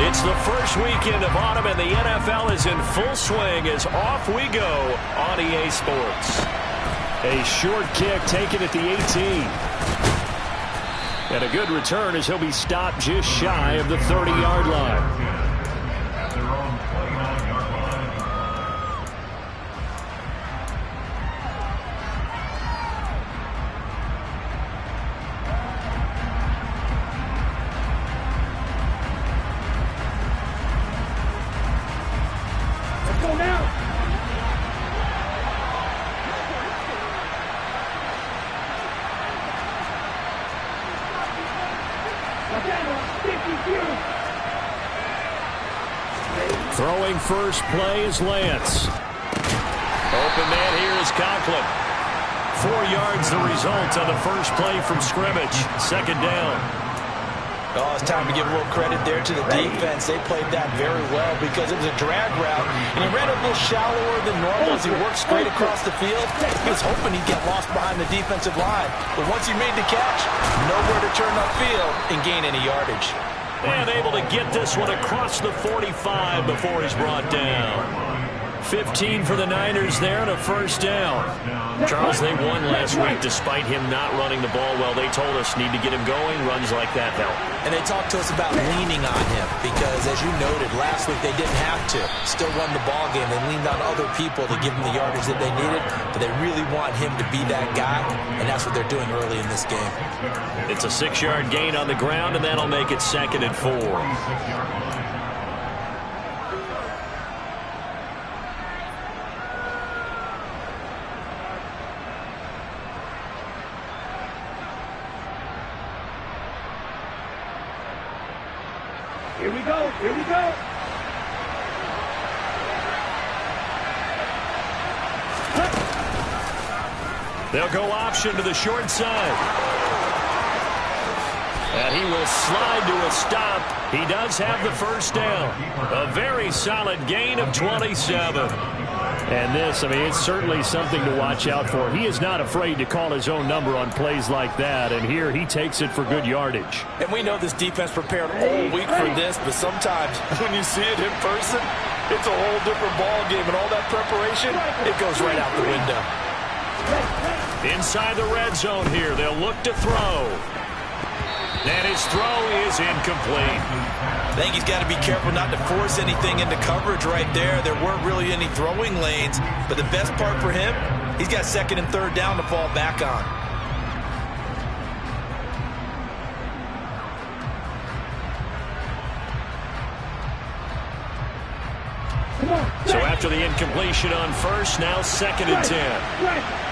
It's the first weekend of autumn, and the NFL is in full swing as off we go on EA Sports. A short kick taken at the 18. And a good return as he'll be stopped just shy of the 30-yard line. Throwing first play is Lance. Open man here is Conklin. 4 yards the result on the first play from scrimmage. Second down. Oh, it's time to give a little credit there to the defense. They played that very well because it was a drag route, and he ran a little shallower than normal as he worked straight across the field. He was hoping he'd get lost behind the defensive line, but once he made the catch, nowhere to turn upfield and gain any yardage. And able to get this one across the 45 before he's brought down. 15 for the Niners there and a first down. Charles, they won last week despite him not running the ball well. They told us need to get him going. Runs like that help. And they talked to us about leaning on him because, as you noted, last week they didn't have to. Still won the ball game. They leaned on other people to give them the yardage that they needed, but they really want him to be that guy, and that's what they're doing early in this game. It's a 6-yard gain on the ground, and that'll make it 2nd and 4. Here we go. Here we go. They'll go option to the short side. And he will slide to a stop. He does have the first down. A very solid gain of 27. And this, I mean, it's certainly something to watch out for. He is not afraid to call his own number on plays like that. And here he takes it for good yardage. And we know this defense prepared all week for this, but sometimes when you see it in person, it's a whole different ball game. And all that preparation, it goes right out the window. Inside the red zone here, they'll look to throw. And his throw is incomplete. I think he's got to be careful not to force anything into coverage right there. There weren't really any throwing lanes, but the best part for him, he's got 2nd and 3rd down to fall back on. So after the incompletion on first, now 2nd and 10.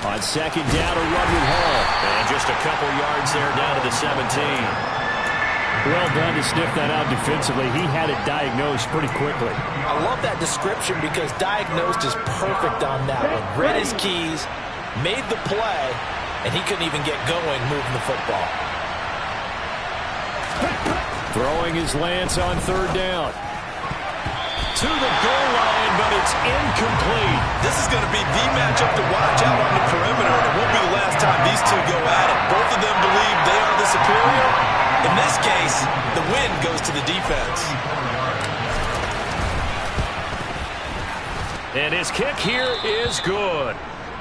On 2nd down, a run with Hall. And just a couple yards there down to the 17. Well done to sniff that out defensively. He had it diagnosed pretty quickly. I love that description because diagnosed is perfect on that one. Read his keys, made the play, and he couldn't even get going moving the football. Throwing his Lance on 3rd down. To the goal line, but it's incomplete. This is going to be the matchup to watch out on the perimeter, and it won't be the last time these two go at it. Both of them believe they are the superior. In this case, the win goes to the defense. And his kick here is good.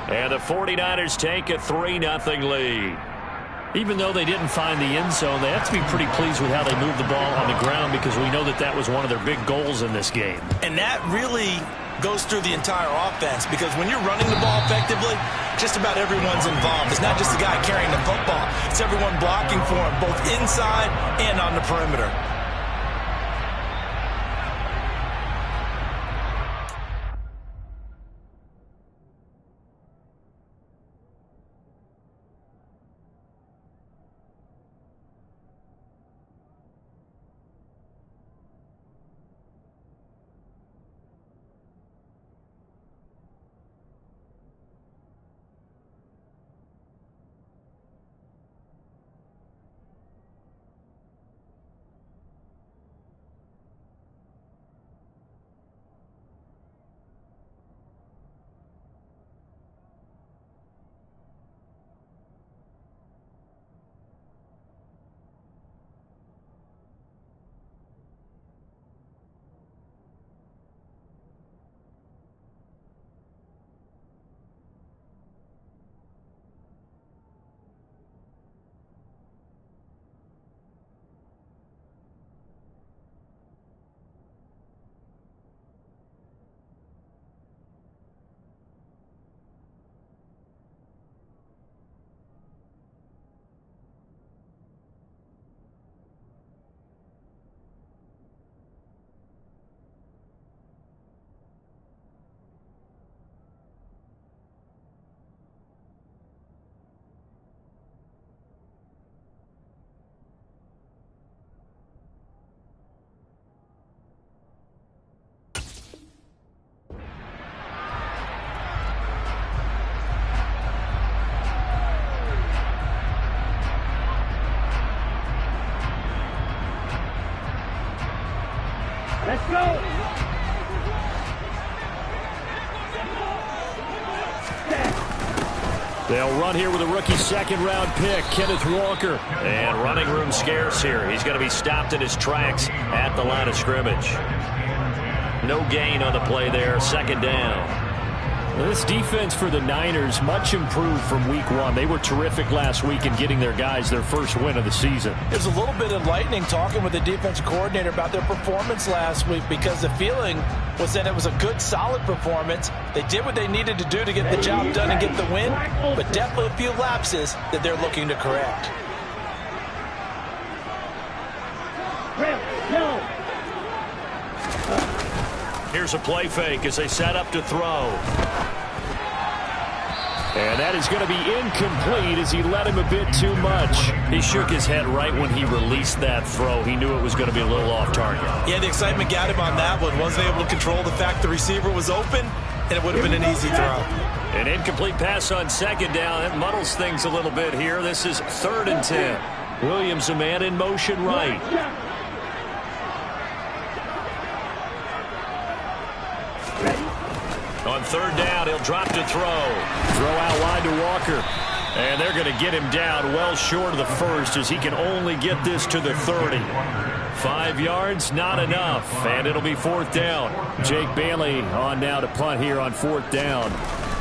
And the 49ers take a 3-0 lead. Even though they didn't find the end zone, they have to be pretty pleased with how they moved the ball on the ground because we know that that was one of their big goals in this game. And that really goes through the entire offense because when you're running the ball effectively, just about everyone's involved. It's not just the guy carrying the football. It's everyone blocking for him, both inside and on the perimeter. Let's go. They'll run here with a rookie second-round pick, Kenneth Walker. And running room scarce here. He's going to be stopped in his tracks at the line of scrimmage. No gain on the play there, second down. Well, this defense for the Niners much improved from week one. They were terrific last week in getting their guys their first win of the season. It was a little bit enlightening talking with the defensive coordinator about their performance last week, because the feeling was that it was a good, solid performance. They did what they needed to do to get the job done and get the win, but definitely a few lapses that they're looking to correct. Here's a play fake as they set up to throw. And that is going to be incomplete as he let him a bit too much. He shook his head right when he released that throw. He knew it was going to be a little off target. Yeah, the excitement got him on that one. Wasn't able to control the fact the receiver was open, and it would have been an easy throw. An incomplete pass on second down. That muddles things a little bit here. This is 3rd and 10. Williams, a man in motion right. On 3rd down, he'll drop to throw. Throw out wide to Walker. And they're going to get him down well short of the first, as he can only get this to the 30. 5 yards, not enough. And it'll be 4th down. Jake Bailey on now to punt here on 4th down.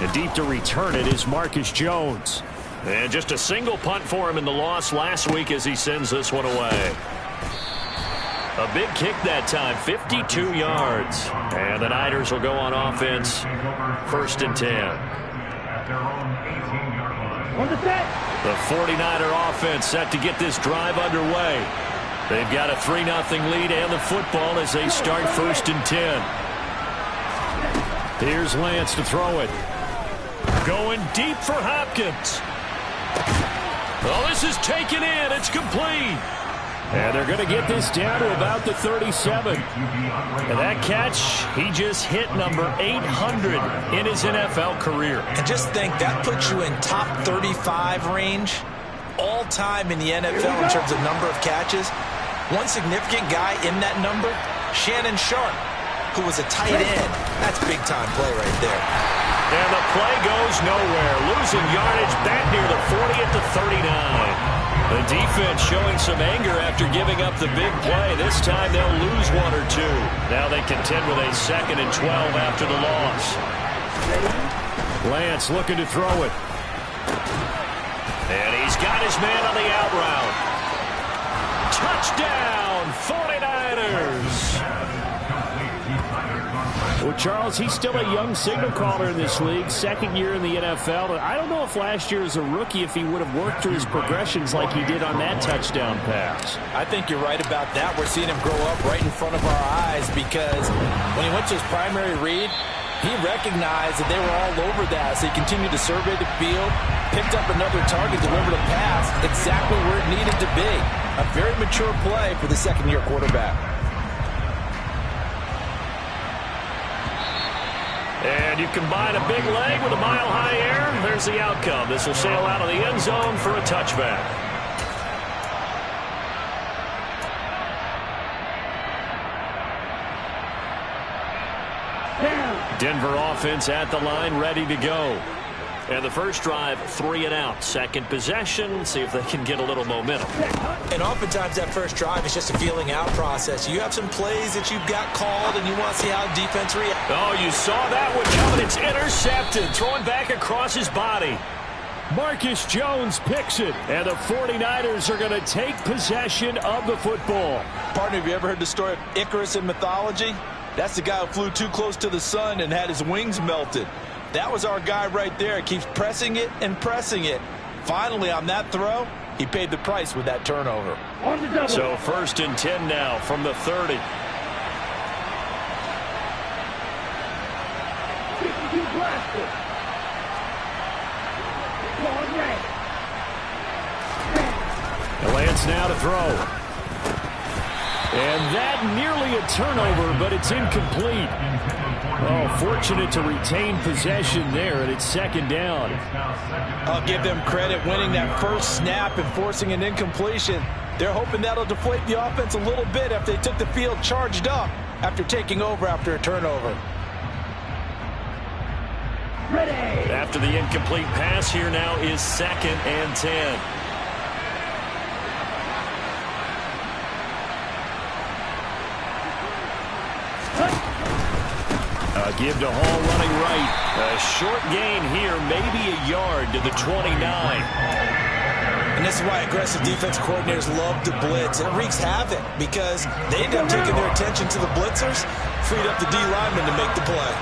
And deep to return it is Marcus Jones. And just a single punt for him in the loss last week as he sends this one away. A big kick that time, 52 yards. And the Niners will go on offense, 1st and 10. The 49er offense set to get this drive underway. They've got a 3-0 lead and the football as they start 1st and 10. Here's Lance to throw it. Going deep for Hopkins. Oh, this is taken in. It's complete. And they're going to get this down to about the 37. And that catch, he just hit number 800 in his NFL career. And just think, that puts you in top 35 range all time in the NFL in terms of number of catches. One significant guy in that number, Shannon Sharp, who was a tight end. That's big-time play right there. And the play goes nowhere. Losing yardage back near the 40 at the 39. The defense showing some anger after giving up the big play. This time they'll lose 1 or 2. Now they contend with a 2nd and 12 after the loss. Lance looking to throw it. And he's got his man on the out route. Touchdown, 49ers. Well, Charles, he's still a young signal caller in this league, 2nd year in the NFL. I don't know if last year as a rookie, if he would have worked through his progressions like he did on that touchdown pass. I think you're right about that. We're seeing him grow up right in front of our eyes, because when he went to his primary read, he recognized that they were all over that. So he continued to survey the field, picked up another target, delivered a pass exactly where it needed to be. A very mature play for the 2nd-year quarterback. And you combine a big leg with a mile-high air, there's the outcome. This will sail out of the end zone for a touchback. Denver offense at the line, ready to go. And the first drive, 3 and out. Second possession, see if they can get a little momentum. And oftentimes that first drive is just a feeling out process. You have some plays that you've got called, and you want to see how defense reacts. Oh, you saw that one coming. It's intercepted, throwing back across his body. Marcus Jones picks it, and the 49ers are going to take possession of the football. Partner, have you ever heard the story of Icarus in mythology? That's the guy who flew too close to the sun and had his wings melted. That was our guy right there. He keeps pressing it and pressing it. Finally, on that throw, he paid the price with that turnover. So 1st and 10 now from the 30. Lance now to throw. And that nearly a turnover, but it's incomplete. Oh, fortunate to retain possession there, and it's 2nd down. I'll give them credit winning that first snap and forcing an incompletion. They're hoping that'll deflate the offense a little bit if they took the field charged up. after taking over after a turnover. Ready. After the incomplete pass, here now is 2nd and 10. Give to Hall running right. A short gain here, maybe a yard to the 29. And this is why aggressive defense coordinators love to blitz. It wreaks havoc because they end up taking their attention to the blitzers, freed up the D lineman to make the play.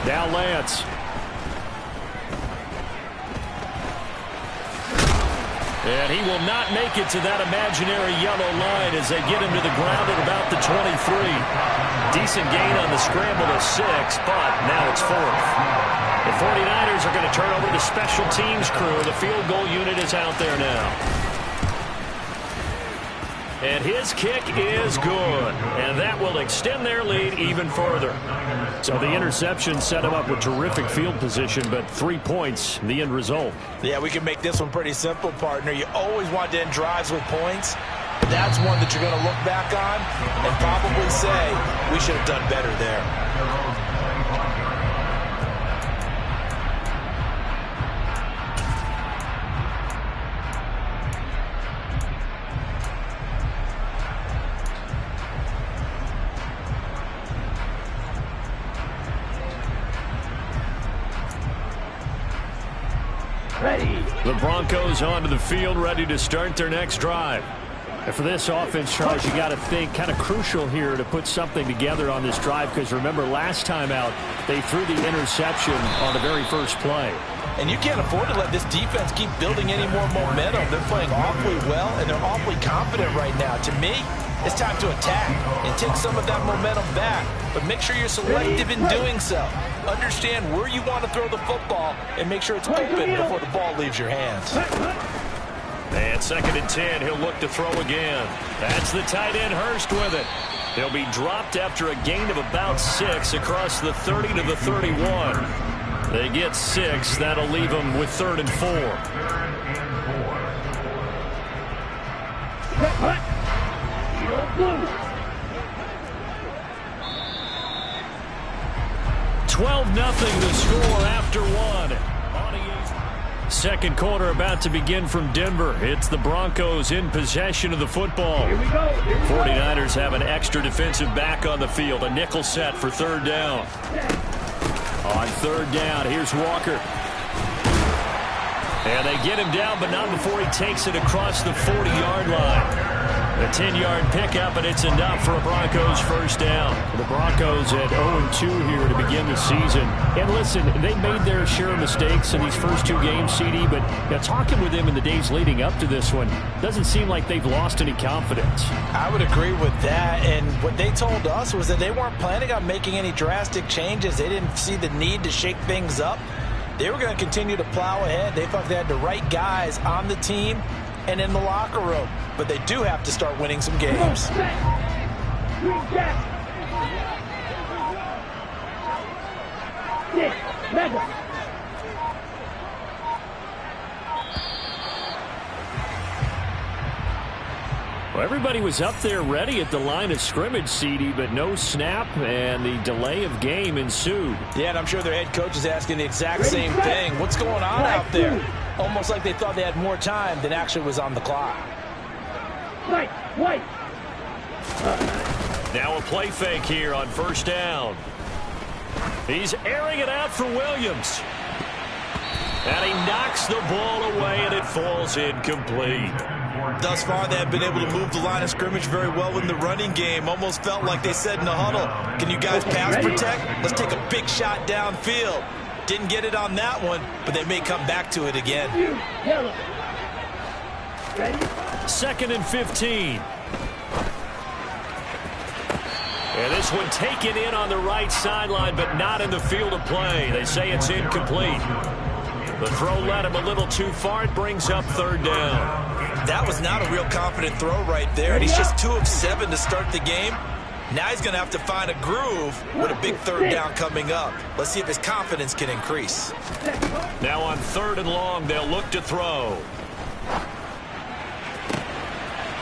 Now Lance. And he will not make it to that imaginary yellow line as they get him to the ground at about the 23. Decent gain on the scramble to 6, but now it's 4th. The 49ers are going to turn over to the special teams crew. The field goal unit is out there now. And his kick is good. And that will extend their lead even further. So the interception set him up with terrific field position, but 3 points, the end result. Yeah, we can make this one pretty simple, partner. You always want to end drives with points. But that's one that you're going to look back on and probably say, we should have done better there. Ready. The Broncos onto the field, ready to start their next drive. And for this offense, Charles, you got to think kind of crucial here to put something together on this drive, because remember last time out they threw the interception on the very first play. And you can't afford to let this defense keep building any more momentum. They're playing awfully well, and they're awfully confident right now. To me, it's time to attack and take some of that momentum back, but make sure you're selective in doing so. Understand where you want to throw the football and make sure it's open before the ball leaves your hands. And 2nd and 10, he'll look to throw again. That's the tight end Hurst with it. He'll be dropped after a gain of about 6 across the 30 to the 31. They get 6. That'll leave them with 3rd and 4. Blue. 12-0 the score after 1. Second quarter about to begin from Denver. It's the Broncos in possession of the football. Here we go. Here we go. 49ers have an extra defensive back on the field. A nickel set for 3rd down. On 3rd down, here's Walker. And they get him down, but not before he takes it across the 40-yard line. A 10-yard pickup, and it's enough for a Broncos first down. The Broncos at 0-2 here to begin the season. And listen, they made their share of mistakes in these first 2 games, CD, but talking with them in the days leading up to this one, doesn't seem like they've lost any confidence. I would agree with that, and what they told us was that they weren't planning on making any drastic changes. They didn't see the need to shake things up. They were going to continue to plow ahead. They thought they had the right guys on the team and in the locker room. But they do have to start winning some games. Well, everybody was up there ready at the line of scrimmage, CD, but no snap, and the delay of game ensued. Yeah, and I'm sure their head coach is asking the exact same thing. What's going on out there? Almost like they thought they had more time than actually was on the clock. White. Now a play fake here on 1st down. He's airing it out for Williams. And he knocks the ball away, and it falls incomplete. Thus far, they have been able to move the line of scrimmage very well in the running game. Almost felt like they said in the huddle, can you guys pass protect? Let's take a big shot downfield. Didn't get it on that one, but they may come back to it again. Yellow. Ready? 2nd and 15. And this one taken in on the right sideline, but not in the field of play. They say it's incomplete. The throw led him a little too far. It brings up 3rd down. That was not a real confident throw right there, and he's just 2 of 7 to start the game. Now he's going to have to find a groove with a big 3rd down coming up. Let's see if his confidence can increase. Now on 3rd and long, they'll look to throw.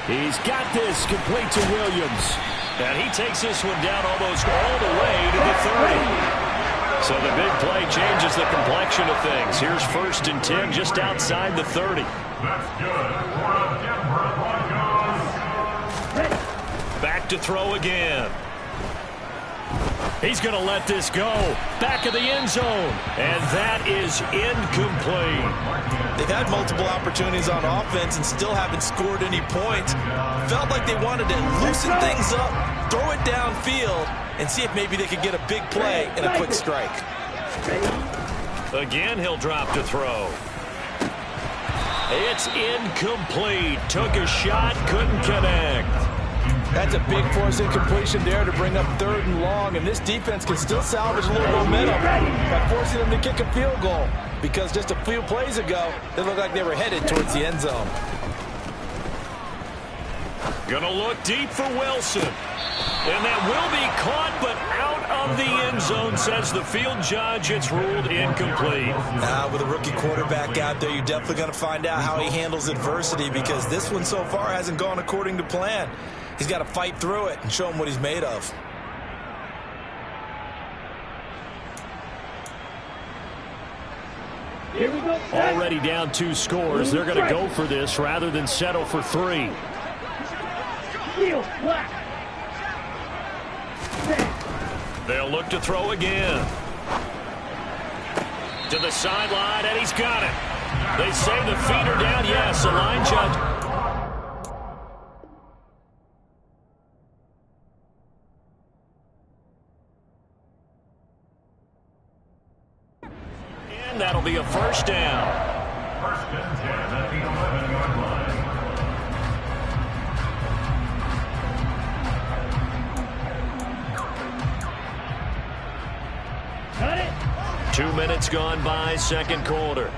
He's got this complete to Williams. And he takes this one down almost all the way to the 30. So the big play changes the complexion of things. Here's 1st and 10 just outside the 30. That's good for the Denver Broncos. Back to throw again. He's going to let this go. Back of the end zone. And that is incomplete. They've had multiple opportunities on offense and still haven't scored any points. Felt like they wanted to loosen things up, throw it downfield, and see if maybe they could get a big play and a quick strike. Again, he'll drop to throw. It's incomplete. Took a shot, couldn't connect. That's a big force incompletion there to bring up 3rd and long, and this defense can still salvage a little momentum by forcing them to kick a field goal, because just a few plays ago, they looked like they were headed towards the end zone. Gonna look deep for Wilson. And that will be caught, but out of the end zone, says the field judge. It's ruled incomplete. With a rookie quarterback out there, you're definitely going to find out how he handles adversity, because this one so far hasn't gone according to plan. He's got to fight through it and show him what he's made of. Here we go. Already down 2 scores. They're going to go for this rather than settle for 3. Heel, black. They'll look to throw again. To the sideline, and he's got it. They say the feet are down. Yes, the line judge. And that'll be a 1st down. 1st and 10 at the 11-yard line. Cut it. 2 minutes gone by, 2nd quarter.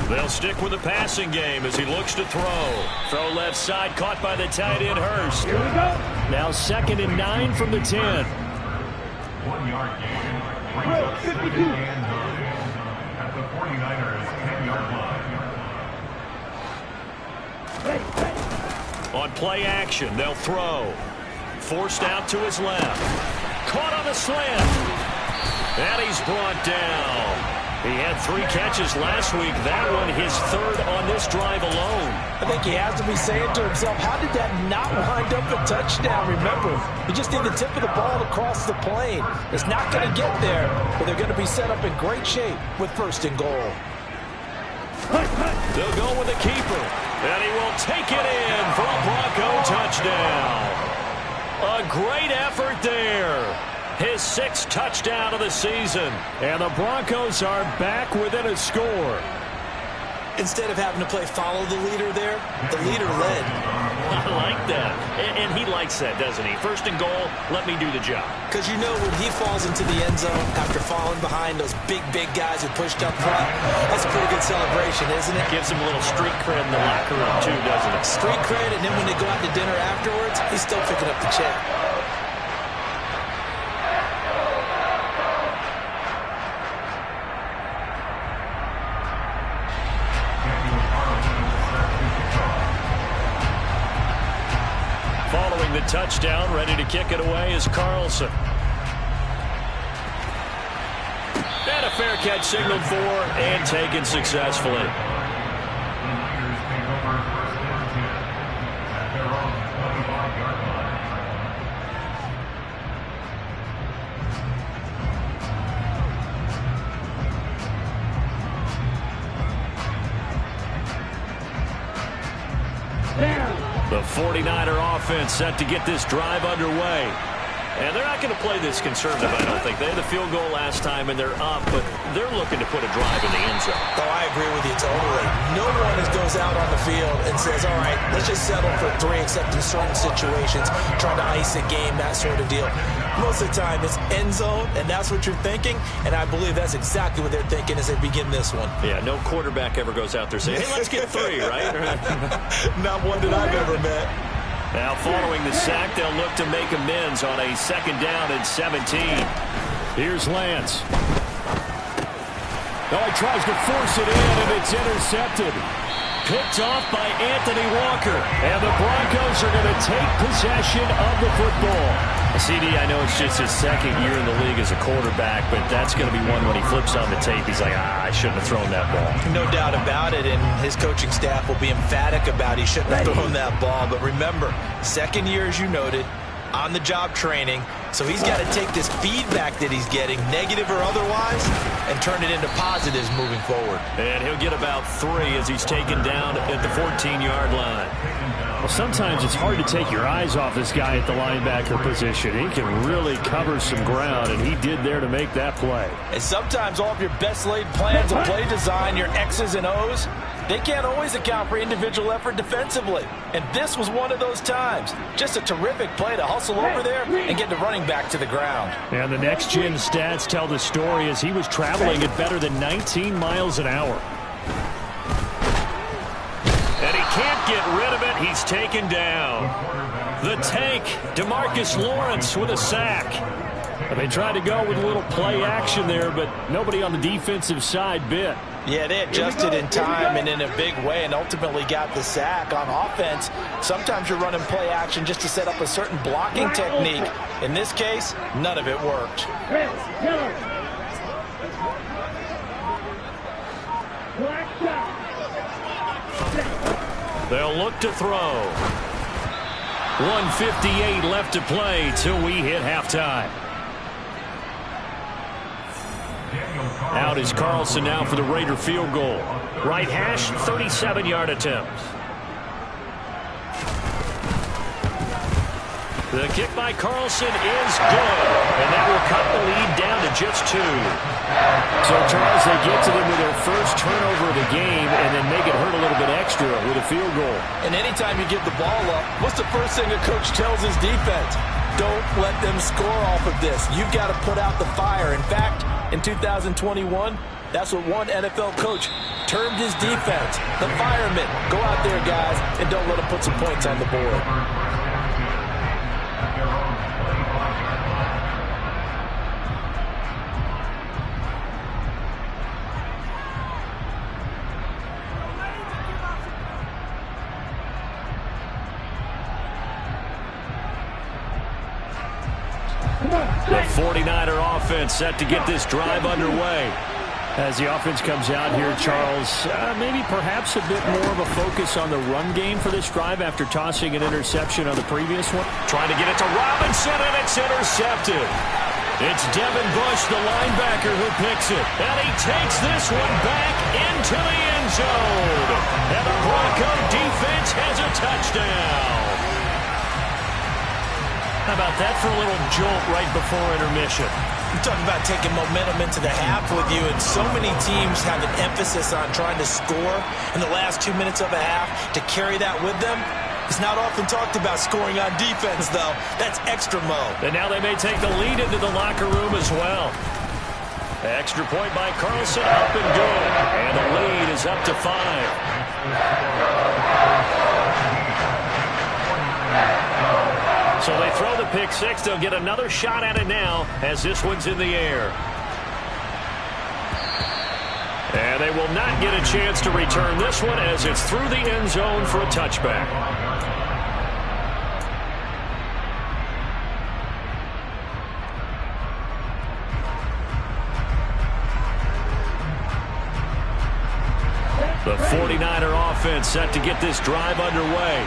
They'll stick with the passing game as he looks to throw. Throw left side, caught by the tight end Hurst. Here we go. Now 2nd and 9 from the 10. 1-yard gain. Brings up 2nd and 9 at the 49ers 10-yard line. Ready. On play action, they'll throw. Forced out to his left. Caught on the slant. And he's brought down. He had 3 catches last week. That one his 3rd on this drive alone. I think he has to be saying to himself, how did that not wind up a touchdown? Remember, you just need the tip of the ball to cross the plane. It's not going to get there, but they're going to be set up in great shape with 1st and goal. They'll go with the keeper. And he will take it in for a Bronco touchdown. A great effort there. His 6th touchdown of the season. And the Broncos are back within a score. Instead of having to play follow the leader there, the leader led. I like that. And he likes that, doesn't he? 1st and goal, let me do the job. Because you know when he falls into the end zone after falling behind those big guys who pushed up front, that's a pretty good celebration, isn't it? Gives him a little street cred in the locker room, too, doesn't it? Street cred, and then when they go out to dinner afterwards, he's still picking up the check. Following the touchdown, ready to kick it away is Carlson. And a fair catch signaled for and taken successfully. The Niners take over 1st and 10 at their own 25-yard line. The 49er offense set to get this drive underway. And they're not going to play this conservative, I don't think. They had the field goal last time, and they're up, but they're looking to put a drive in the end zone. Oh, I agree with you totally. No one goes out on the field and says, all right, let's just settle for 3, except in certain situations, trying to ice a game, that sort of deal. Most of the time, it's end zone, and that's what you're thinking, and I believe that's exactly what they're thinking as they begin this one. Yeah, no quarterback ever goes out there saying, hey, let's get 3, right? Not one that I've ever met. Now, following the sack, they'll look to make amends on a 2nd down and 17. Here's Lance. Oh, he tries to force it in, and it's intercepted. Picked off by Anthony Walker. And the Broncos are going to take possession of the football. CD, I know it's just his second year in the league as a quarterback, but that's going to be one when he flips on the tape. He's like, I shouldn't have thrown that ball. No doubt about it, and his coaching staff will be emphatic about he shouldn't have thrown that ball. But remember, second year, as you noted, on-the-job training. So he's got to take this feedback that he's getting, negative or otherwise, and turn it into positives moving forward. And he'll get about 3 as he's taken down at the 14-yard line. Well, sometimes it's hard to take your eyes off this guy at the linebacker position. He can really cover some ground, and he did there to make that play. And sometimes all of your best laid plans of play design, your X's and O's, they can't always account for individual effort defensively. And this was one of those times. Just a terrific play to hustle over there and get the running back to the ground. And the next-gen stats tell the story as he was traveling at better than 19 miles an hour. And he can't get rid of it. He's taken down. The tank, DeMarcus Lawrence with a sack. They tried to go with a little play action there, but nobody on the defensive side bit. Yeah, they adjusted in time and in a big way and ultimately got the sack. On offense, sometimes you're running play action just to set up a certain blocking technique. In this case, none of it worked. They'll look to throw. 1:58 left to play till we hit halftime. Out is Carlson now for the Raider field goal. Right hash, 37-yard attempt. The kick by Carlson is good, and that will cut the lead down to just 2. So, Charles, they get to them with their first turnover of the game and then make it hurt a little bit extra with a field goal. And anytime you give the ball up, what's the first thing a coach tells his defense? Don't let them score off of this. You've got to put out the fire. In fact, in 2021, that's what one NFL coach termed his defense. The firemen. Go out there, guys, and don't let them put some points on the board. The 49er offense set to get this drive underway. As the offense comes out here, Charles, maybe perhaps a bit more of a focus on the run game for this drive after tossing an interception on the previous one. Trying to get it to Robinson, and it's intercepted. It's Devin Bush, the linebacker, who picks it. And he takes this one back into the end zone. And the Bronco defense has a touchdown. How about that for a little jolt right before intermission? I'm talking about taking momentum into the half with you, and so many teams have an emphasis on trying to score in the last 2 minutes of a half. To carry that with them, it's not often talked about scoring on defense, though. That's extra mode. And now they may take the lead into the locker room as well. Extra point by Carlson, up and good. And the lead is up to 5. So they throw the pick six. They'll get another shot at it now as this one's in the air. And they will not get a chance to return this one as it's through the end zone for a touchback. The 49er offense set to get this drive underway.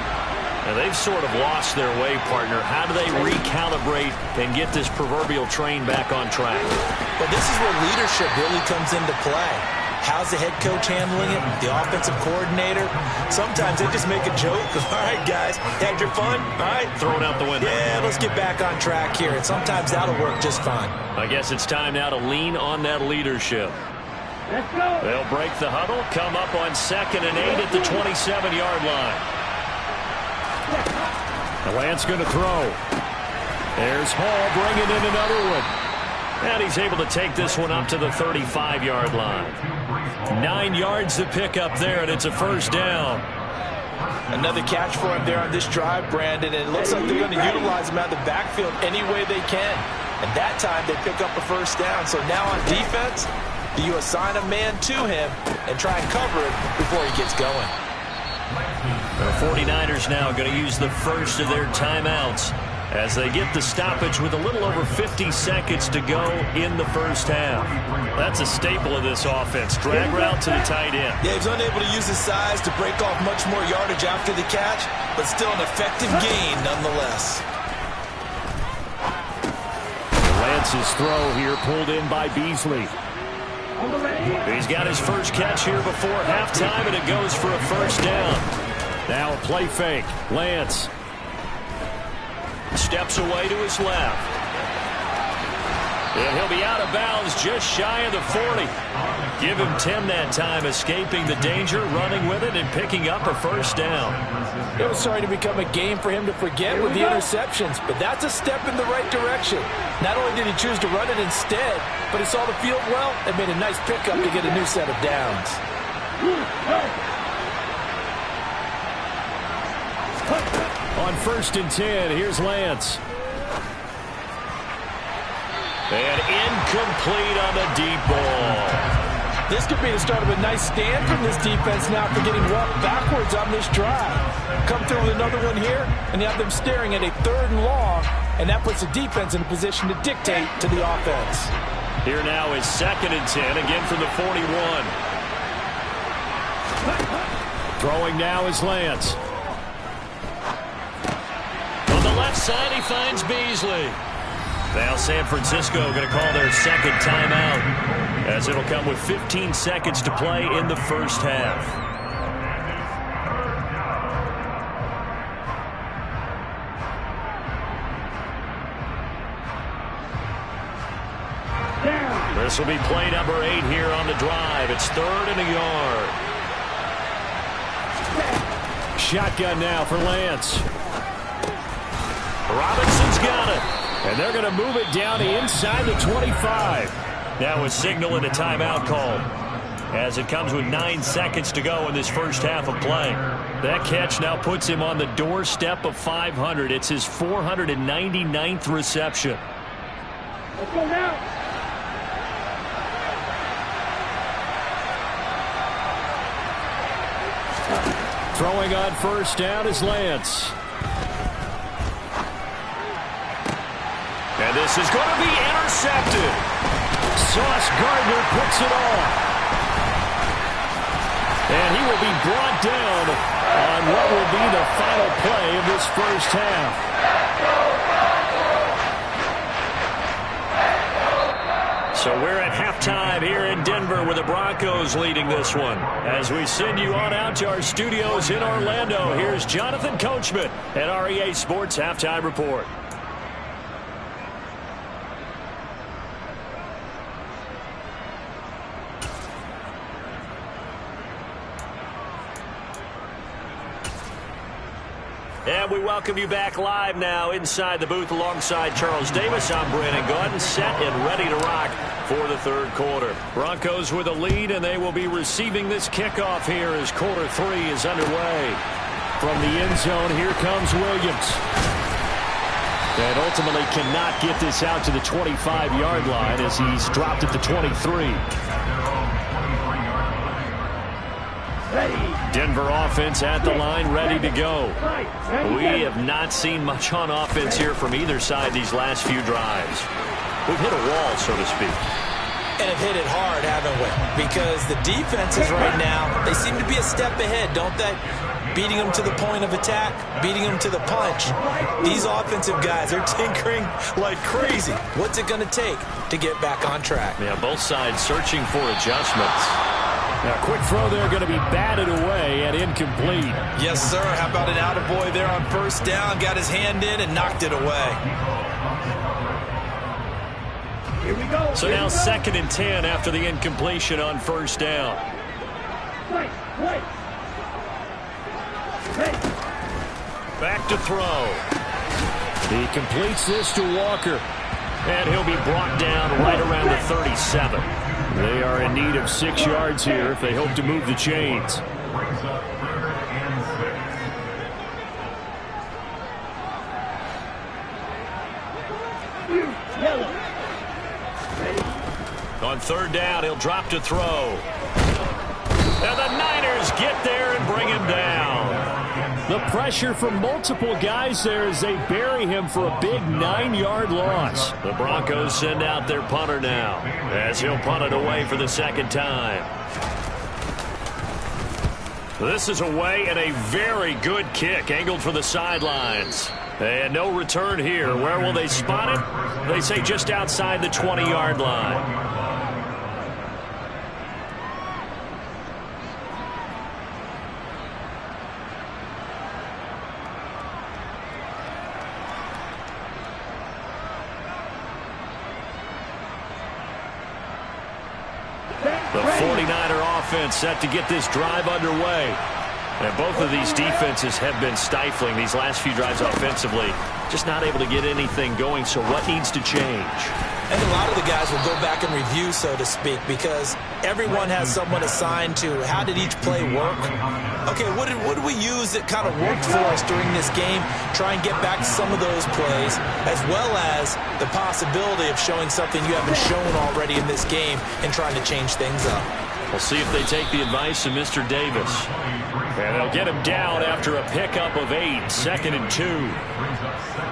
And they've sort of lost their way, partner. How do they recalibrate and get this proverbial train back on track? Well, this is where leadership really comes into play. How's the head coach handling it? The offensive coordinator? Sometimes they just make a joke. All right, guys, had your fun? All right. Throw it out the window. Yeah, let's get back on track here. And sometimes that'll work just fine. I guess it's time now to lean on that leadership. Let's go. They'll break the huddle, come up on 2nd and 8 at the 27-yard line. The Lance going to throw. There's Hall bringing in another one. And he's able to take this one up to the 35-yard line. 9 yards to pick up there, and it's a first down. Another catch for him there on this drive, Brandon. And it looks like they're going to utilize him out of the backfield any way they can. And that time they pick up a first down. So now on defense, Do you assign a man to him and try and cover it before he gets going? The 49ers now going to use the first of their timeouts as they get the stoppage with a little over 50 seconds to go in the first half. That's a staple of this offense. Drag route to the tight end. Yeah, he's unable to use his size to break off much more yardage after the catch, but still an effective gain nonetheless. Lance's throw here pulled in by Beasley. He's got his first catch here before halftime, and it goes for a first down. Now a play fake. Lance steps away to his left. And he'll be out of bounds just shy of the 40. Give him 10 that time, escaping the danger, running with it, and picking up a first down. It was starting to become a game for him to forget with the interceptions, but that's a step in the right direction. Not only did he choose to run it instead, but he saw the field well and made a nice pickup to get a new set of downs. On 1st and 10, here's Lance. And incomplete on the deep ball. This could be the start of a nice stand from this defense now for getting walked backwards on this drive. Come through with another one here, and you have them staring at a 3rd and long, and that puts the defense in a position to dictate to the offense. Here now is 2nd and 10, again from the 41. Throwing now is Lance. On the left side, he finds Beasley. Now San Francisco going to call their second timeout, as it'll come with 15 seconds to play in the first half. This will be play number 8 here on the drive. It's 3rd and a yard. Shotgun now for Lance. Robinson's got it. And they're going to move it down inside the 25. Now a signal and a timeout called, as it comes with 9 seconds to go in this first half of play. That catch now puts him on the doorstep of 500. It's his 499th reception. Let's go now. Throwing on 1st down is Lance. And this is going to be intercepted. Sauce Gardner puts it off. And he will be brought down on what will be the final play of this first half. So we're at halftime here in Denver with the Broncos leading this one. As we send you on out to our studios in Orlando, here's Jonathan Coachman at REA Sports Halftime Report. And we welcome you back live now inside the booth alongside Charles Davis. I'm Brandon Gaudin, set and ready to rock for the 3rd quarter. Broncos with a lead, and they will be receiving this kickoff here as quarter 3 is underway. From the end zone, here comes Williams. And ultimately cannot get this out to the 25-yard line as he's dropped at the 23. Denver offense at the line, ready to go. We have not seen much on offense here from either side these last few drives. We've hit a wall, so to speak. And have hit it hard, haven't we? Because the defenses right now, they seem to be a step ahead, don't they? Beating them to the point of attack, beating them to the punch. These offensive guys, they're tinkering like crazy. What's it going to take to get back on track? Yeah, both sides searching for adjustments. Now, quick throw there, going to be batted away and incomplete. Yes, sir. How about an attaboy there on 1st down? Got his hand in and knocked it away. Here we go. So now 2nd and 10 after the incompletion on 1st down. Back to throw. He completes this to Walker. And he'll be brought down right around the 37. They are in need of 6 yards here if they hope to move the chains. On On third down, he'll drop to throw. And the Niners get there and bring him down. The pressure from multiple guys there as they bury him for a big 9-yard loss. The Broncos send out their punter now as he'll punt it away for the second time. This is away and a very good kick angled for the sidelines. And no return here. Where will they spot it? They say just outside the 20-yard line. The 49er offense set to get this drive underway. And both of these defenses have been stifling these last few drives offensively. Just not able to get anything going, so what needs to change? And a lot of the guys will go back and review, so to speak, because everyone has someone assigned to how did each play work. Okay, what did we use that kind of worked for us during this game? Try and get back to some of those plays, as well as the possibility of showing something you haven't shown already in this game and trying to change things up. We'll see if they take the advice of Mr. Davis. And they'll get him down after a pickup of 8, 2nd and 2.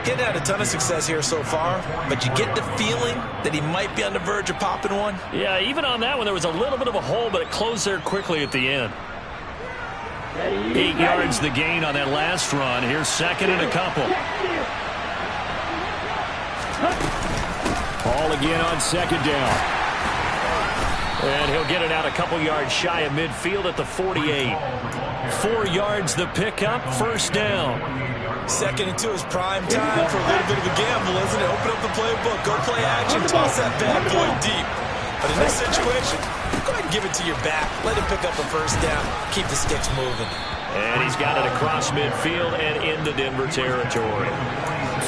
Getting had a ton of success here so far, but you get the feeling that he might be on the verge of popping one. Yeah, even on that one, there was a little bit of a hole, but it closed there quickly at the end. 8 yards the gain on that last run. Here's 2nd and a couple. Ball again on 2nd down. And he'll get it out a couple yards shy of midfield at the 48. 4 yards the pickup, 1st down. 2nd and 2 is prime time for a little bit of a gamble, isn't it? Open up the playbook, go play action, toss that bad boy deep. But in this situation, go ahead and give it to your back. Let him pick up a 1st down, keep the sticks moving. And he's got it across midfield and into Denver territory.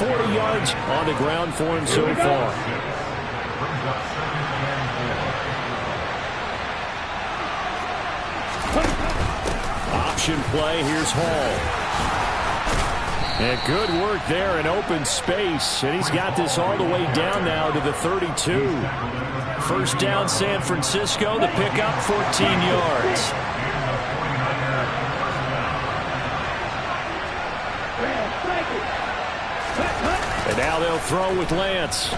40 yards on the ground for him so far. Option play, here's Hall. And good work there in open space. And he's got this all the way down now to the 32. 1st down San Francisco, the pickup 14 yards. And now they'll throw with Lance.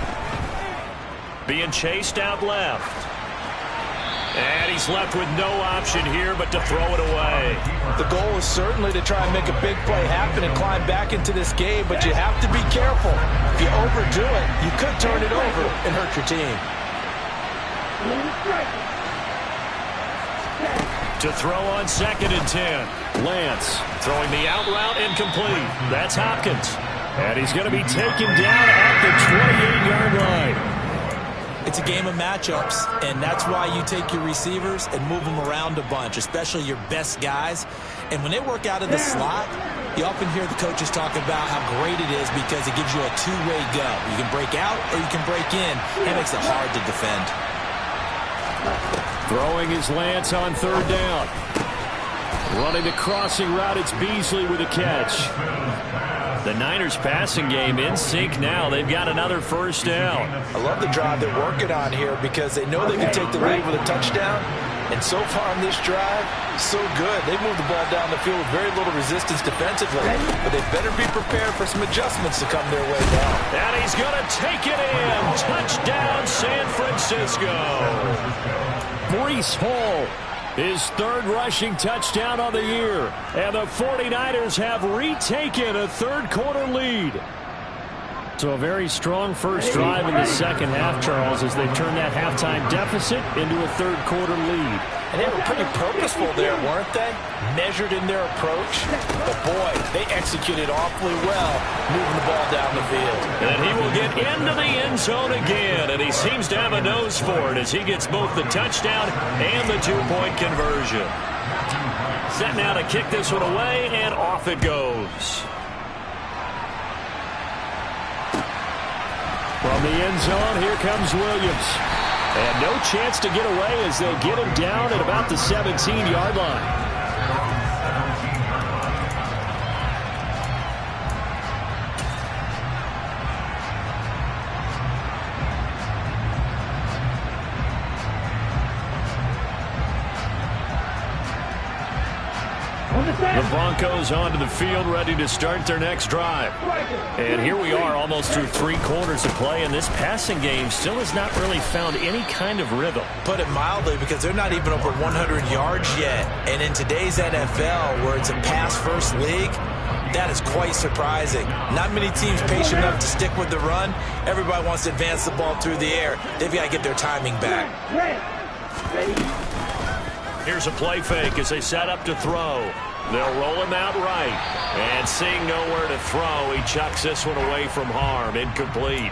Being chased out left. And he's left with no option here but to throw it away. The goal is certainly to try and make a big play happen and climb back into this game, but you have to be careful. If you overdo it, you could turn it over and hurt your team. To throw on 2nd and 10. Lance throwing the out route incomplete. That's Hopkins. And he's going to be taken down at the 28-yard line. It's a game of matchups, and that's why you take your receivers and move them around a bunch, especially your best guys. And when they work out of the slot, you often hear the coaches talk about how great it is because it gives you a two-way go. You can break out or you can break in. It makes it hard to defend. Throwing is Lance on 3rd down. Running the crossing route, it's Beasley with a catch. The Niners passing game in sync now. They've got another 1st down. I love the drive they're working on here because they know they can take the lead with a touchdown. And so far on this drive, so good. They moved the ball down the field with very little resistance defensively. But they better be prepared for some adjustments to come their way now. And he's going to take it in. Touchdown, San Francisco. Breece Hall, his 3rd rushing touchdown on the year. And the 49ers have retaken a 3rd quarter lead. So a very strong first drive in the second half, Charles, as they turn that halftime deficit into a 3rd quarter lead. And they were pretty purposeful there, weren't they? Measured in their approach. But boy, they executed awfully well, moving the ball down the field. And he will get into the end zone again, and he seems to have a nose for it as he gets both the touchdown and the 2-point conversion. Set now to kick this one away, and off it goes. From the end zone, here comes Williams. And no chance to get away as they get him down at about the 17-yard line. Broncos onto the field, ready to start their next drive. And here we are almost through 3 quarters of play, and this passing game still has not really found any kind of rhythm. Put it mildly, because they're not even over 100 yards yet. And in today's NFL, where it's a pass-first league, that is quite surprising. Not many teams patient enough to stick with the run. Everybody wants to advance the ball through the air. They've got to get their timing back. Here's a play fake as they set up to throw. They'll roll him out right. And seeing nowhere to throw, he chucks this one away from harm. Incomplete.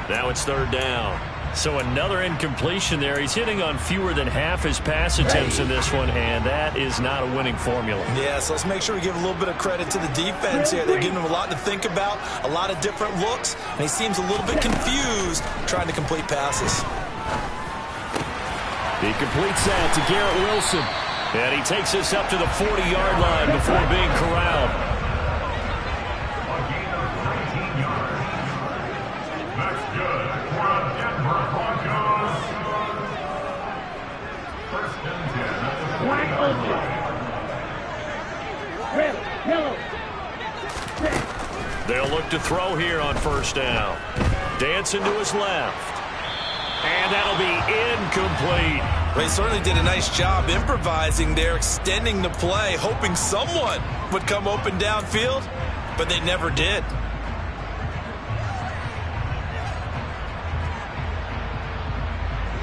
Now it's 3rd down. So another incompletion there. He's hitting on fewer than half his pass attempts in this one, and that is not a winning formula. Yeah, so let's make sure we give a little bit of credit to the defense here. They're giving him a lot to think about, a lot of different looks, and he seems a little bit confused trying to complete passes. He completes that to Garrett Wilson. And he takes this up to the 40-yard line before being corralled. A gain of 19 yards. That's good for the Denver Broncos. 1st and 10 at the 49. They'll look to throw here on 1st down. Dancing to his left. And that'll be incomplete. Well, he certainly did a nice job improvising there, extending the play, hoping someone would come open downfield, but they never did.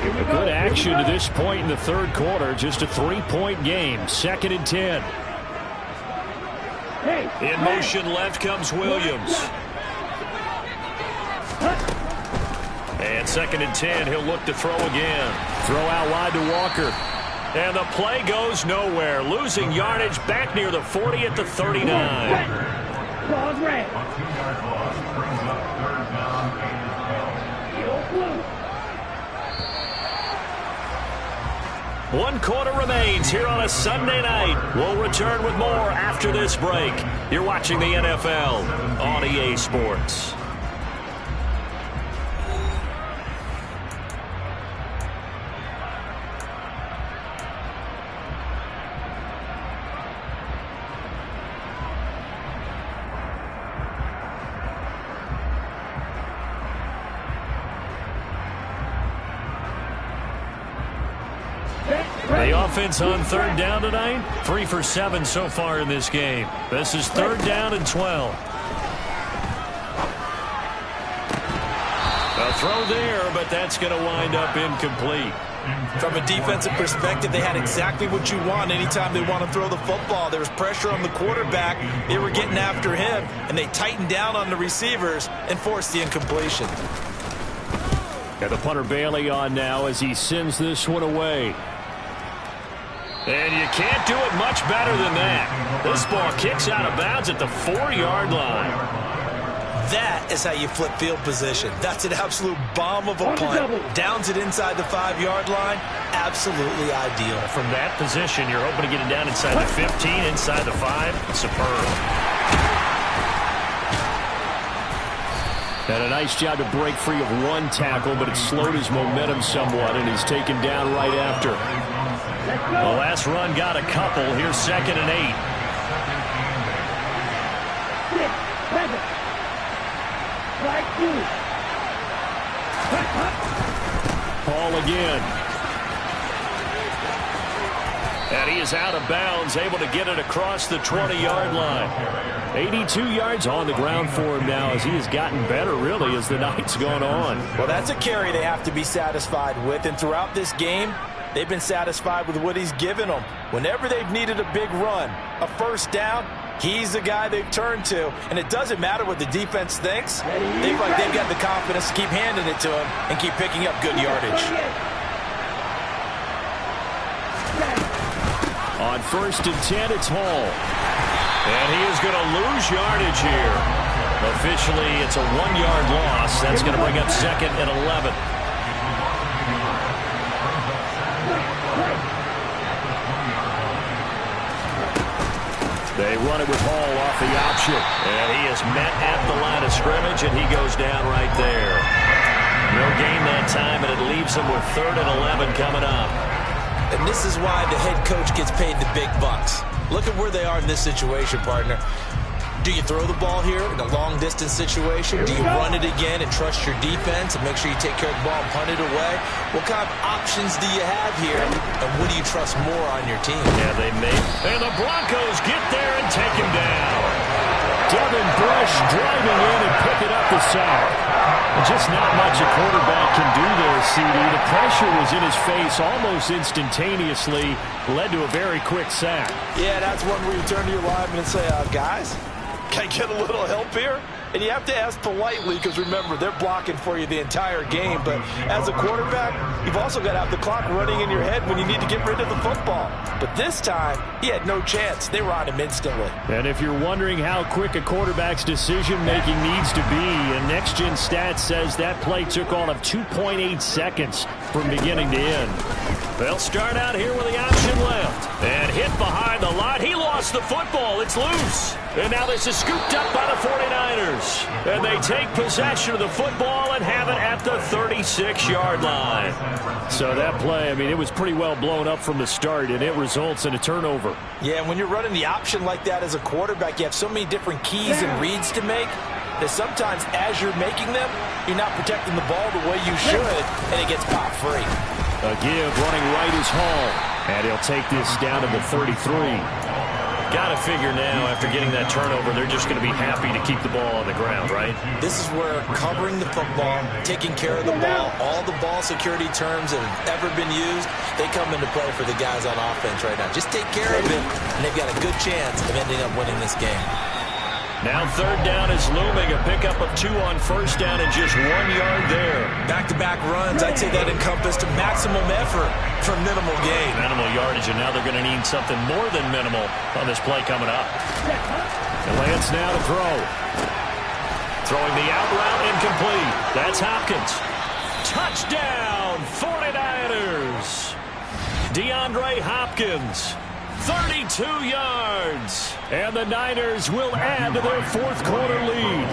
Good action to this point in the 3rd quarter. Just a 3-point game. 2nd and 10. In motion left comes Williams. And 2nd and 10, he'll look to throw again. Throw out wide to Walker. And the play goes nowhere. Losing yardage back near the 40 at the 39. A 2-yard loss brings up 3rd down and 12. 1 quarter remains here on a Sunday night. We'll return with more after this break. You're watching the NFL on EA Sports. The offense on 3rd down tonight, 3 for 7 so far in this game. This is 3rd down and 12. A throw there, but that's going to wind up incomplete. From a defensive perspective, they had exactly what you want anytime they want to throw the football. There was pressure on the quarterback. They were getting after him, and they tightened down on the receivers and forced the incompletion. Got the punter Bailey on now as he sends this one away. And you can't do it much better than that. This ball kicks out of bounds at the 4-yard line. That is how you flip field position. That's an absolute bomb of a punt. Downs it inside the 5-yard line. Absolutely ideal. From that position, you're hoping to get it down inside the 15, inside the 5. Superb. And a nice job to break free of 1 tackle, but it slowed his momentum somewhat, and he's taken down right after. The last run got a couple. Here's 2nd and 8. Paul again. And he is out of bounds, able to get it across the 20-yard line. 82 yards on the ground for him now as he has gotten better, really, as the night's gone on. Well, that's a carry they have to be satisfied with, and throughout this game, they've been satisfied with what he's given them. Whenever they've needed a big run, a 1st down, he's the guy they've turned to. And it doesn't matter what the defense thinks. They've got the confidence to keep handing it to him and keep picking up good yardage. On 1st and 10, it's Hall. And he is going to lose yardage here. Officially, it's a 1-yard loss. That's going to bring up 2nd and 11. They run it with Hall off the option. And he is met at the line of scrimmage, and he goes down right there. No gain that time, and it leaves him with 3rd and 11 coming up. And this is why the head coach gets paid the big bucks. Look at where they are in this situation, partner. Do you throw the ball here in a long-distance situation? Do you run it again and trust your defense and make sure you take care of the ball and punt it away? What kind of options do you have here, and what do you trust more on your team? Yeah, they may. And the Broncos get there and take him down. Devin Bush driving in and picking up the sack. Just not much a quarterback can do there, CD. The pressure was in his face almost instantaneously, led to a very quick sack. Yeah, that's one where you turn to your lineman and say, guys, can I get a little help here? And you have to ask politely because, remember, they're blocking for you the entire game. But as a quarterback, you've also got to have the clock running in your head when you need to get rid of the football. But this time, he had no chance. They were on him instantly. And if you're wondering how quick a quarterback's decision-making needs to be, and Next Gen Stats says that play took all of 2.8 seconds from beginning to end. They'll start out here with the option left. And hit behind the line. He lost the football. It's loose. And now this is scooped up by the 49ers. And they take possession of the football and have it at the 36-yard line. So that play, I mean, it was pretty well blown up from the start, and it results in a turnover. Yeah, when you're running the option like that as a quarterback, you have so many different keys and reads to make that sometimes as you're making them, you're not protecting the ball the way you should, and it gets pop free. A give running right is Hall. And he'll take this down to the 33. Got to figure now, after getting that turnover, they're just going to be happy to keep the ball on the ground, right? This is where covering the football, taking care of the ball, all the ball security terms that have ever been used, they come into play for the guys on offense right now. Just take care of it, and they've got a good chance of ending up winning this game. Now third down is looming. A pickup of 2 on first down and just 1 yard there. Back-to-back runs, I'd say that encompassed maximum effort for minimal gain. Minimal yardage, and now they're going to need something more than minimal on this play coming up. And Lance now to throw. Throwing the out route incomplete. That's Hopkins. Touchdown, 49ers. DeAndre Hopkins. 32 yards. And the Niners will add to their fourth quarter lead.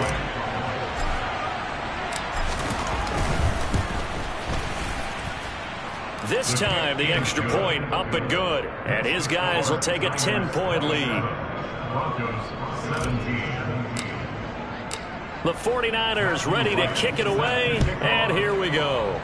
This time, the extra point up and good. And his guys will take a 10-point lead. Broncos 17. The 49ers ready to kick it away. And here we go.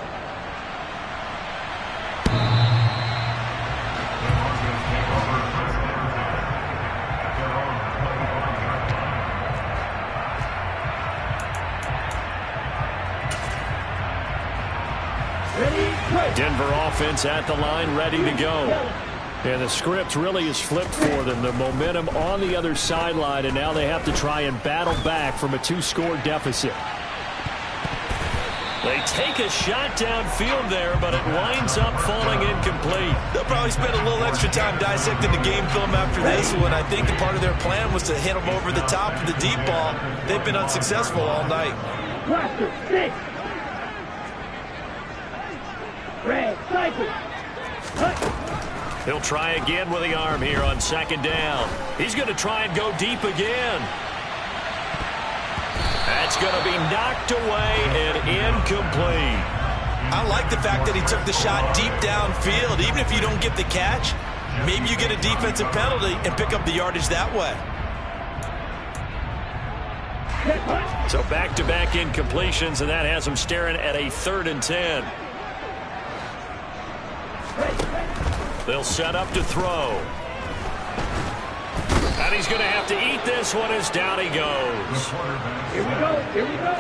Denver offense at the line, ready to go. And the script really is flipped for them. The momentum on the other sideline, and now they have to try and battle back from a 2-score deficit. They take a shot downfield there, but it winds up falling incomplete. They'll probably spend a little extra time dissecting the game film after this one. I think part of their plan was to hit them over the top of the deep ball. They've been unsuccessful all night. Blaster, stick. Red, cycle. He'll try again with the arm here on second down. He's going to try and go deep again. That's going to be knocked away and incomplete. I like the fact that he took the shot deep downfield. Even if you don't get the catch, maybe you get a defensive penalty and pick up the yardage that way. So back-to-back incompletions, and that has him staring at a 3rd and 10. They'll set up to throw. And he's going to have to eat this one as down he goes. Here we go, here we go.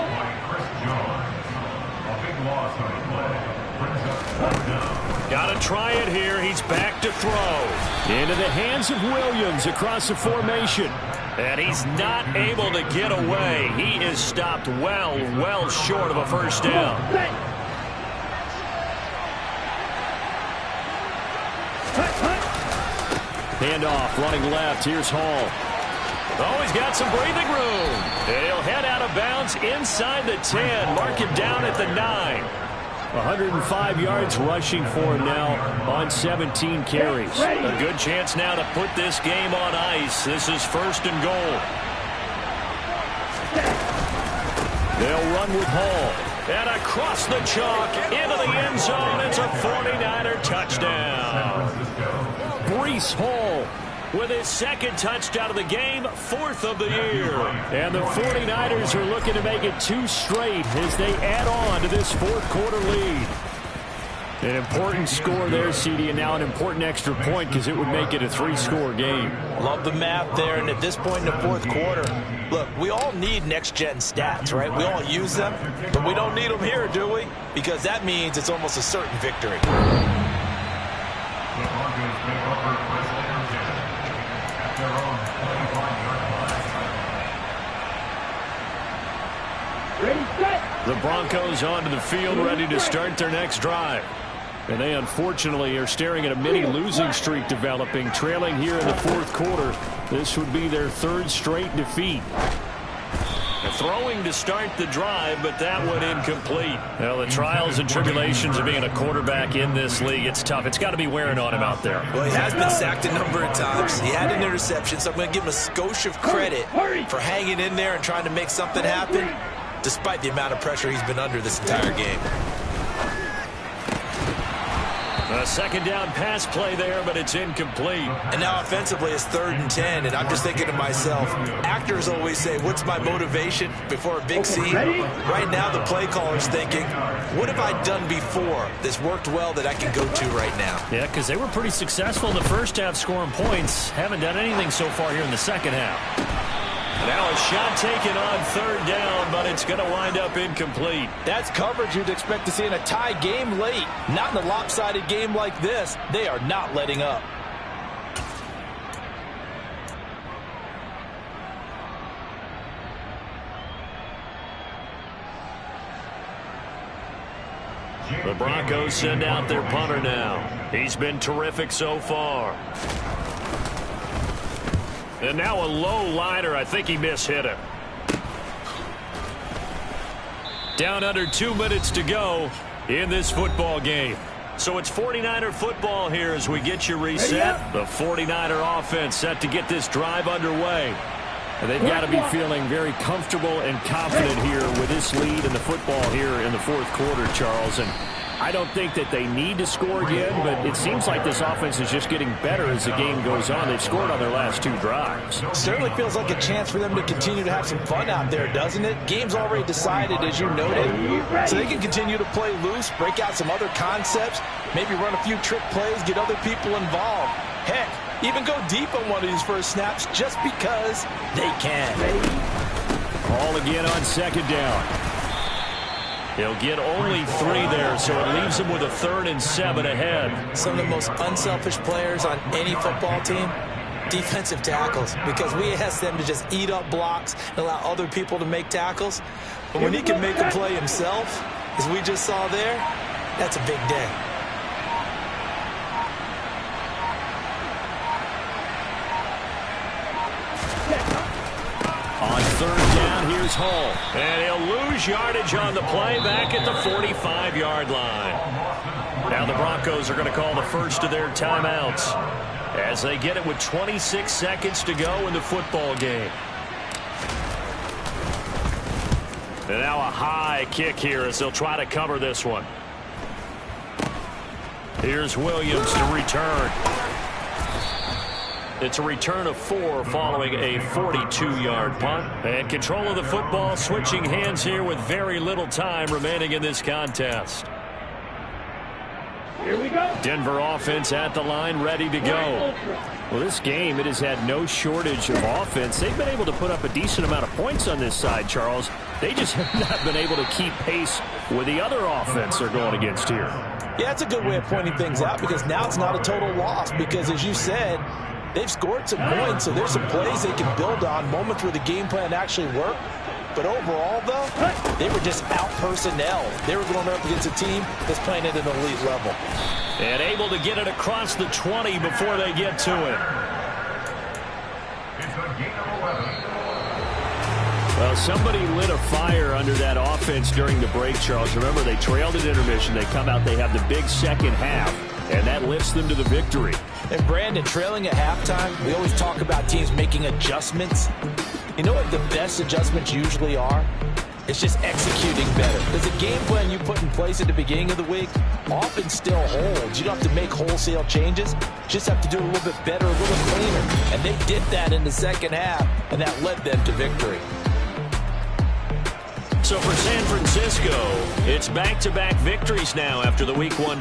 A big loss on the play. Brings up 4 down. Got to try it here. He's back to throw. Into the hands of Williams across the formation. And he's not able to get away. He is stopped well short of a first down. Handoff, running left. Here's Hall. Oh, he's got some breathing room. And he'll head out of bounds inside the 10. Mark him down at the 9. 105 yards rushing for him now on 17 carries. A good chance now to put this game on ice. This is 1st and goal. They'll run with Hall. And across the chalk into the end zone. It's a 49er touchdown. Breece Hall with his second touchdown of the game, 4th of the year. And the 49ers are looking to make it 2 straight as they add on to this 4th quarter lead. An important score there, CD, and now an important extra point because it would make it a 3-score game. Love the math there, and at this point in the 4th quarter, look, we all need next-gen stats, right? We all use them, but we don't need them here, do we? Because that means it's almost a certain victory. The Broncos take over first and 10 at their own 25-yard line. Ready, set. The Broncos onto the field, ready to start their next drive. And they unfortunately are staring at a mini losing streak developing, trailing here in the 4th quarter. This would be their 3rd straight defeat. Throwing to start the drive, but that one incomplete. Well, the trials and tribulations of being a quarterback in this league, it's tough. It's got to be wearing on him out there. Well, he has been sacked a number of times. He had an interception, so I'm going to give him a skosh of credit for hanging in there and trying to make something happen, despite the amount of pressure he's been under this entire game. A 2nd down pass play there, but it's incomplete. And now offensively it's 3rd and 10, and I'm just thinking to myself, actors always say, what's my motivation before a big scene? Right now the play caller's thinking, what have I done before that's worked well that I can go to right now? Yeah, because they were pretty successful in the first half scoring points. Haven't done anything so far here in the second half. Now a shot taken on 3rd down, but it's going to wind up incomplete. That's coverage you'd expect to see in a tie game late. Not in a lopsided game like this. They are not letting up. The Broncos send out their punter now. He's been terrific so far. And now a low liner. I think he mishit him. Down under 2 minutes to go in this football game. So it's 49er football here as we get you reset. The 49er offense set to get this drive underway. And they've got to be feeling very comfortable and confident here with this lead in the football here in the 4th quarter, Charles. And I don't think that they need to score again, but it seems like this offense is just getting better as the game goes on. They've scored on their last 2 drives. Certainly feels like a chance for them to continue to have some fun out there, doesn't it? Game's already decided, as you noted, so they can continue to play loose, break out some other concepts, maybe run a few trick plays, get other people involved. Heck, even go deep on one of these first snaps just because they can. Ball again on 2nd down. He'll get only 3 there, so it leaves him with a 3rd and 7 ahead. Some of the most unselfish players on any football team, defensive tackles, because we ask them to just eat up blocks and allow other people to make tackles. But when he can make a play himself, as we just saw there, that's a big day. On 3rd down, here's Hull. And he'll lose yardage on the play back at the 45-yard line. Now the Broncos are going to call the first of their timeouts as they get it with 26 seconds to go in the football game. And now a high kick here as they'll try to cover this one. Here's Williams to return. It's a return of 4 following a 42-yard punt. And control of the football switching hands here with very little time remaining in this contest. Here we go. Denver offense at the line, ready to go. Well, this game, it has had no shortage of offense. They've been able to put up a decent amount of points on this side, Charles. They just have not been able to keep pace with the other offense they're going against here. Yeah, it's a good way of pointing things out because now it's not a total loss because, as you said, they've scored some points, so there's some plays they can build on, moments where the game plan actually worked. But overall, though, they were just out-personnel. They were going up against a team that's playing at an elite level. And able to get it across the 20 before they get to it. It's a gain of 11. Well, somebody lit a fire under that offense during the break, Charles. Remember, they trailed at intermission. They come out, they have the big second half, and that lifts them to the victory. And Brandon, trailing at halftime, we always talk about teams making adjustments. You know what the best adjustments usually are? It's just executing better. Because the game plan you put in place at the beginning of the week often still holds. You don't have to make wholesale changes. Just have to do it a little bit better, a little cleaner. And they did that in the second half, and that led them to victory. So for San Francisco, it's back-to-back victories now after the Week 1